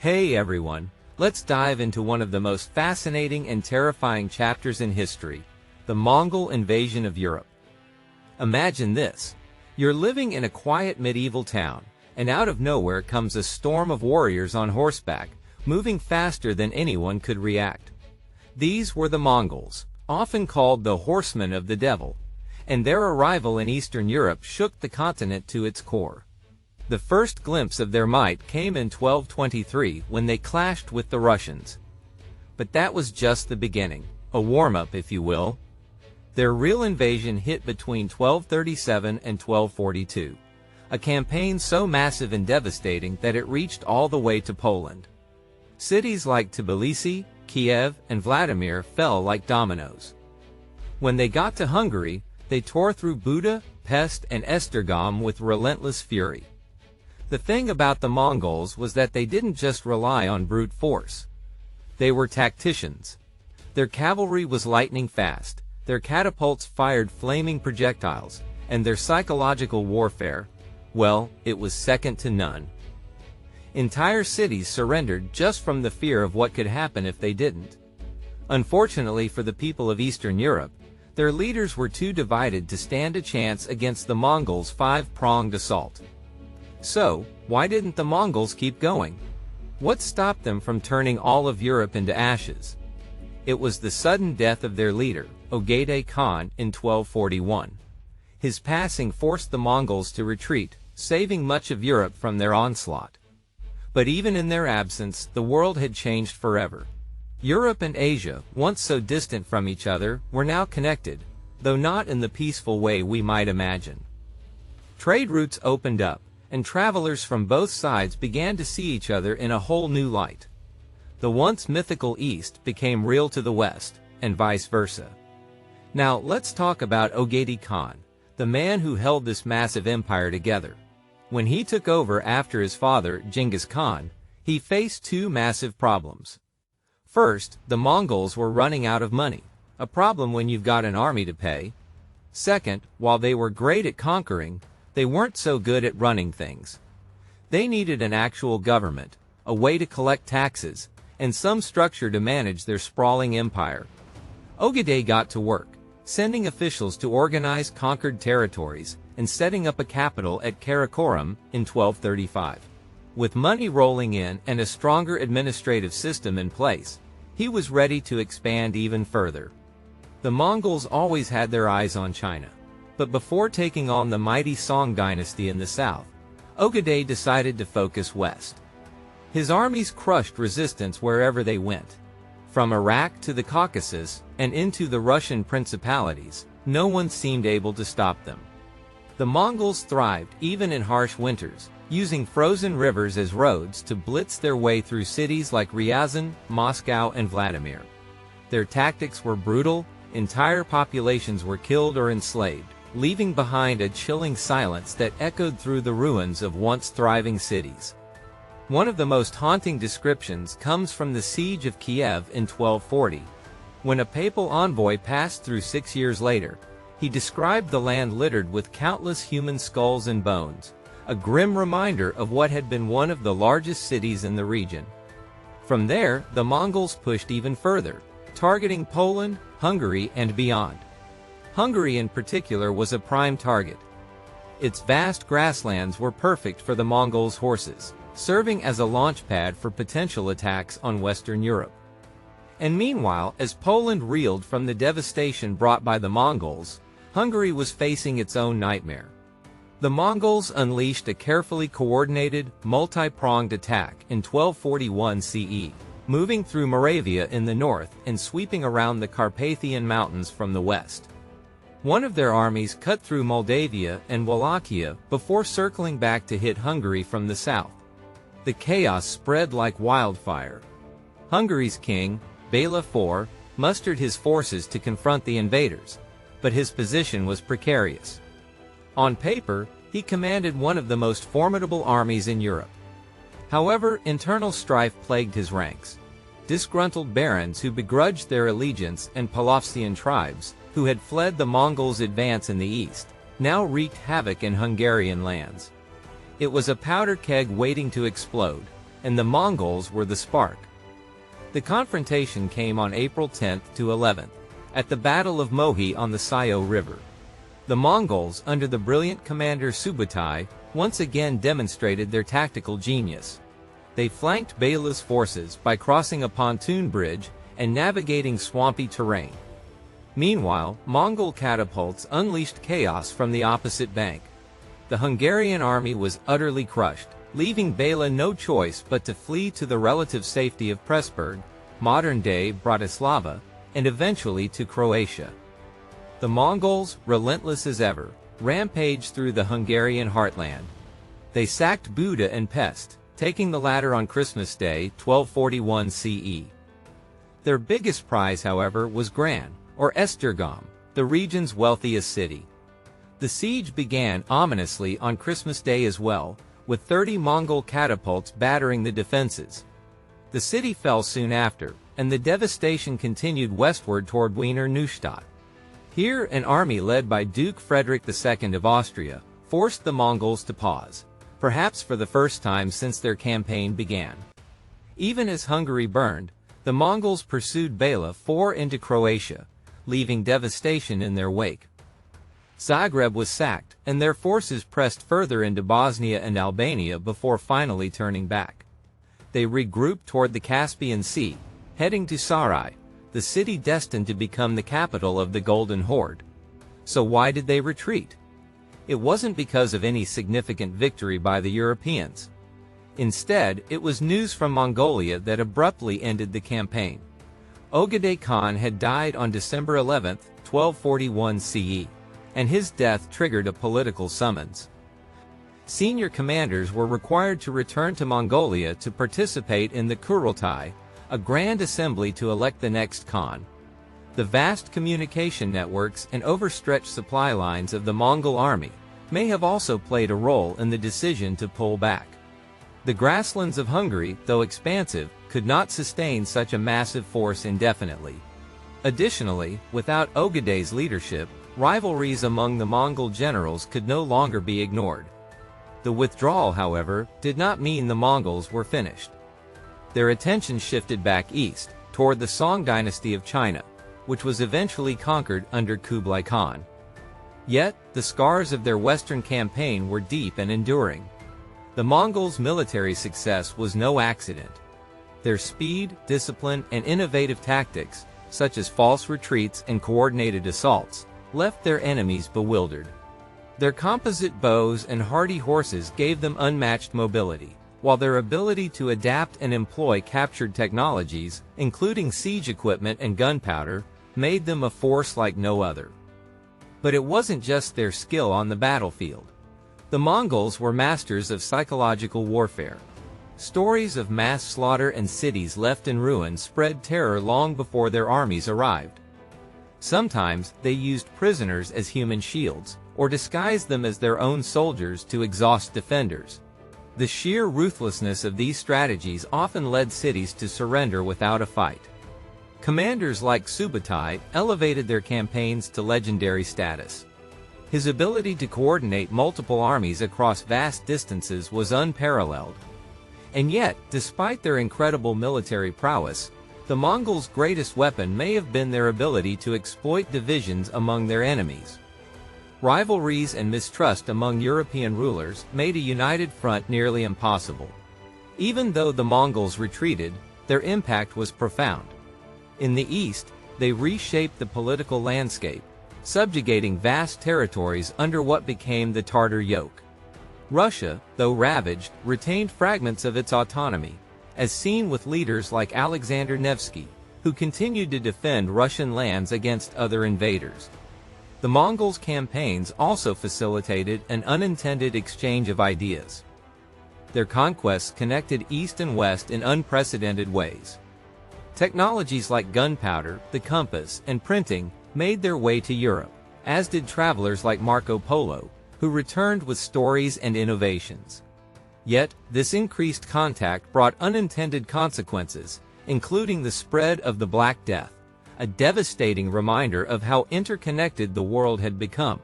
Hey everyone, let's dive into one of the most fascinating and terrifying chapters in history, the Mongol invasion of Europe. Imagine this. You're living in a quiet medieval town, and out of nowhere comes a storm of warriors on horseback, moving faster than anyone could react. These were the Mongols, often called the Horsemen of the Devil, and their arrival in Eastern Europe shook the continent to its core. The first glimpse of their might came in 1223 when they clashed with the Russians. But that was just the beginning, a warm-up if you will. Their real invasion hit between 1237 and 1242, a campaign so massive and devastating that it reached all the way to Poland. Cities like Tbilisi, Kiev, and Vladimir fell like dominoes. When they got to Hungary, they tore through Buda, Pest, and Esztergom with relentless fury. The thing about the Mongols was that they didn't just rely on brute force. They were tacticians. Their cavalry was lightning fast, their catapults fired flaming projectiles, and their psychological warfare, well, it was second to none. Entire cities surrendered just from the fear of what could happen if they didn't. Unfortunately for the people of Eastern Europe, their leaders were too divided to stand a chance against the Mongols' five-pronged assault. So, why didn't the Mongols keep going? What stopped them from turning all of Europe into ashes? It was the sudden death of their leader, Genghis Khan, in 1241. His passing forced the Mongols to retreat, saving much of Europe from their onslaught. But even in their absence, the world had changed forever. Europe and Asia, once so distant from each other, were now connected, though not in the peaceful way we might imagine. Trade routes opened up, and travelers from both sides began to see each other in a whole new light. The once mythical East became real to the West, and vice versa. Now let's talk about Genghis Khan, the man who held this massive empire together. When he took over after his father, Genghis Khan, he faced two massive problems. First, the Mongols were running out of money, a problem when you've got an army to pay. Second, while they were great at conquering, they weren't so good at running things. They needed an actual government, a way to collect taxes, and some structure to manage their sprawling empire. Genghis got to work, sending officials to organize conquered territories and setting up a capital at Karakorum in 1235. With money rolling in and a stronger administrative system in place, he was ready to expand even further. The Mongols always had their eyes on China. But before taking on the mighty Song dynasty in the south, Genghis decided to focus west. His armies crushed resistance wherever they went. From Iraq to the Caucasus and into the Russian principalities, no one seemed able to stop them. The Mongols thrived even in harsh winters, using frozen rivers as roads to blitz their way through cities like Ryazan, Moscow, and Vladimir. Their tactics were brutal, entire populations were killed or enslaved, leaving behind a chilling silence that echoed through the ruins of once thriving cities. One of the most haunting descriptions comes from the siege of Kiev in 1240. When a papal envoy passed through 6 years later, he described the land littered with countless human skulls and bones, a grim reminder of what had been one of the largest cities in the region. From there, the Mongols pushed even further, targeting Poland, Hungary, and beyond. Hungary in particular was a prime target. Its vast grasslands were perfect for the Mongols' horses, serving as a launch pad for potential attacks on Western Europe. And meanwhile, as Poland reeled from the devastation brought by the Mongols, Hungary was facing its own nightmare. The Mongols unleashed a carefully coordinated, multi-pronged attack in 1241 CE, moving through Moravia in the north and sweeping around the Carpathian Mountains from the west. One of their armies cut through Moldavia and Wallachia before circling back to hit Hungary from the south. The chaos spread like wildfire. Hungary's king, Bela IV, mustered his forces to confront the invaders, but his position was precarious. On paper, he commanded one of the most formidable armies in Europe. However, internal strife plagued his ranks. Disgruntled barons who begrudged their allegiance and Polovtsian tribes, who had fled the Mongols' advance in the east, now wreaked havoc in Hungarian lands. It was a powder keg waiting to explode, and the Mongols were the spark. The confrontation came on April 10 to 11th, at the Battle of Mohi on the Sayo River. The Mongols, under the brilliant commander Subutai, once again demonstrated their tactical genius. They flanked Bela's forces by crossing a pontoon bridge and navigating swampy terrain. Meanwhile, Mongol catapults unleashed chaos from the opposite bank. The Hungarian army was utterly crushed, leaving Bela no choice but to flee to the relative safety of Pressburg, modern-day Bratislava, and eventually to Croatia. The Mongols, relentless as ever, rampaged through the Hungarian heartland. They sacked Buda and Pest, taking the latter on Christmas Day, 1241 CE. Their biggest prize, however, was Gran, or Esztergom, the region's wealthiest city. The siege began ominously on Christmas Day as well, with 30 Mongol catapults battering the defenses. The city fell soon after, and the devastation continued westward toward Wiener Neustadt. Here, an army led by Duke Frederick II of Austria forced the Mongols to pause, perhaps for the first time since their campaign began. Even as Hungary burned, the Mongols pursued Bela far into Croatia, leaving devastation in their wake. Zagreb was sacked, and their forces pressed further into Bosnia and Albania before finally turning back. They regrouped toward the Caspian Sea, heading to Sarai, the city destined to become the capital of the Golden Horde. So why did they retreat? It wasn't because of any significant victory by the Europeans. Instead, it was news from Mongolia that abruptly ended the campaign. Ogedei Khan had died on December 11, 1241 CE, and his death triggered a political summons. Senior commanders were required to return to Mongolia to participate in the Kurultai, a grand assembly to elect the next Khan. The vast communication networks and overstretched supply lines of the Mongol army may have also played a role in the decision to pull back. The grasslands of Hungary, though expansive, could not sustain such a massive force indefinitely. Additionally, without Ogedei's leadership, rivalries among the Mongol generals could no longer be ignored. The withdrawal, however, did not mean the Mongols were finished. Their attention shifted back east, toward the Song dynasty of China, which was eventually conquered under Kublai Khan. Yet, the scars of their western campaign were deep and enduring. The Mongols' military success was no accident. Their speed, discipline, and innovative tactics, such as false retreats and coordinated assaults, left their enemies bewildered. Their composite bows and hardy horses gave them unmatched mobility, while their ability to adapt and employ captured technologies, including siege equipment and gunpowder, made them a force like no other. But it wasn't just their skill on the battlefield. The Mongols were masters of psychological warfare. Stories of mass slaughter and cities left in ruins spread terror long before their armies arrived. Sometimes, they used prisoners as human shields, or disguised them as their own soldiers to exhaust defenders. The sheer ruthlessness of these strategies often led cities to surrender without a fight. Commanders like Subutai elevated their campaigns to legendary status. His ability to coordinate multiple armies across vast distances was unparalleled. And yet, despite their incredible military prowess, the Mongols' greatest weapon may have been their ability to exploit divisions among their enemies. Rivalries and mistrust among European rulers made a united front nearly impossible. Even though the Mongols retreated, their impact was profound. In the east, they reshaped the political landscape, subjugating vast territories under what became the Tartar yoke. Russia, though ravaged, retained fragments of its autonomy, as seen with leaders like Alexander Nevsky, who continued to defend Russian lands against other invaders. The Mongols' campaigns also facilitated an unintended exchange of ideas. Their conquests connected East and West in unprecedented ways. Technologies like gunpowder, the compass, and printing made their way to Europe, as did travelers like Marco Polo, who returned with stories and innovations. Yet, this increased contact brought unintended consequences, including the spread of the Black Death, a devastating reminder of how interconnected the world had become.